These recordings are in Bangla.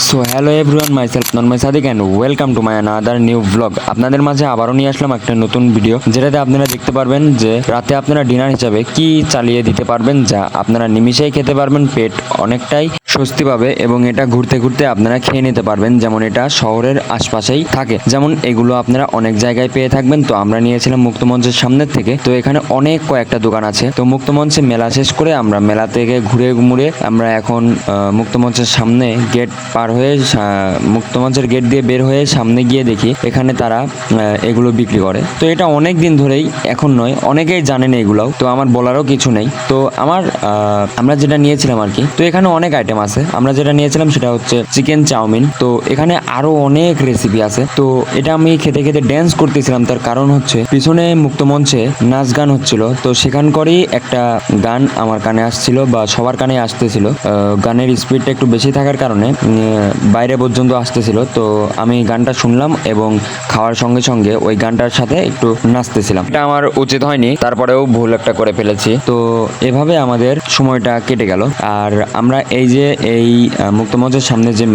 So hello everyone, myself Normai Sadik and welcome to my another new blog. আপনাদের মাঝে আবারও নিয়ে আসলাম একটা নতুন ভিডিও, যেটাতে আপনারা দেখতে পারবেন যে রাতে আপনারা ডিনার হিসাবে কি চালিয়ে দিতে পারবেন, যা আপনারা নিমিষেই খেতে পারবেন, পেট অনেকটাই স্বস্তি পাবে এবং এটা ঘুরতে ঘুরতে আপনারা খেয়ে নিতে পারবেন। যেমন এটা শহরের আশপাশেই থাকে, যেমন এগুলো আপনারা অনেক জায়গায় পেয়ে থাকবেন। তো আমরা নিয়েছিলাম মুক্তমঞ্চের সামনের থেকে। তো এখানে অনেক কয়েকটা দোকান আছে। তো মুক্তমঞ্চে মেলা শেষ করে আমরা মেলা থেকে ঘুরে ঘুরে আমরা এখন মুক্তমঞ্চের সামনে গেট পার হয়ে মুক্তমঞ্চের গেট দিয়ে বের হয়ে সামনে গিয়ে দেখি এখানে তারা এগুলো বিক্রি করে। তো এটা অনেক দিন ধরেই, এখন নয়, অনেকেই জানেন এগুলাও। তো আমার বলারও কিছু নেই। তো আমরা যেটা নিয়েছিলাম আর কি, তো এখানে অনেক আইটেম আছে। আমরা যেটা নিয়েছিলাম সেটা হচ্ছে চিকেন চাউমিন। তো এখানে আরো অনেক রেসিপি আছে। তো এটা আমি খেতে খেতে ড্যান্স করতেছিলাম, তার কারণ হচ্ছে পিছনে মুক্তমঞ্চে নাচ গান হচ্ছিল। তো সেখানকারই একটা গান আমার কানে আসছিল, বা সবার কানে আসতেছিল। গানের স্পিডটা একটু বেশি থাকার কারণে বাইরে পর্যন্ত আসতেছিল। তো আমি গানটা শুনলাম এবং খাওয়ার সঙ্গে সঙ্গে ওই গানটার সাথে একটু নাচতেছিলাম। এটা আমার উচিত হয়নি, তারপরেও ভুল একটা করে ফেলেছি। তো এভাবে আমাদের সময়টা কেটে গেল। আর আমরা এই মুক্তমঞ্চের সামনে যে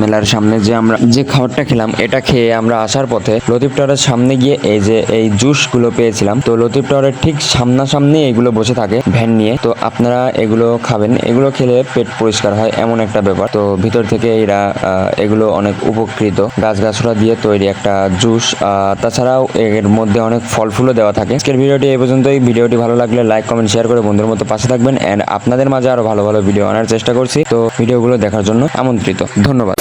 মেলার সামনে যে আমরা যে খাবারটা খেলাম, এটা খেয়ে আমরা আসার পথে লতিফ টাওয়ারের সামনে গিয়ে এই জুসগুলো পেয়েছিলাম। তো লতিফ টাওয়ারের ঠিক সামনাসামনি এগুলো বসে থাকে ভ্যান নিয়ে। তো আপনারা এগুলো খাবেন, এগুলো খেলে পেট পরিষ্কার হয়, এমন একটা ব্যাপার। তো ভিতর থেকে এরা এগুলো অনেক উপকৃত, গাছগাছরা দিয়ে তৈরি একটা জুস। তাছাড়াও এর মধ্যে অনেক ফল ফুলও দেওয়া থাকে। আজকের ভিডিওটি এই পর্যন্তই। ভিডিওটি ভালো লাগলে লাইক কমেন্ট শেয়ার করে বন্ধুর মতো পাশে থাকবেন। এন্ড আপনাদের মাঝে আরো ভালো ভালো ভিডিও আনার চেষ্টা করছি। তো ভিডিওগুলো দেখার জন্য আমন্ত্রিত। ধন্যবাদ।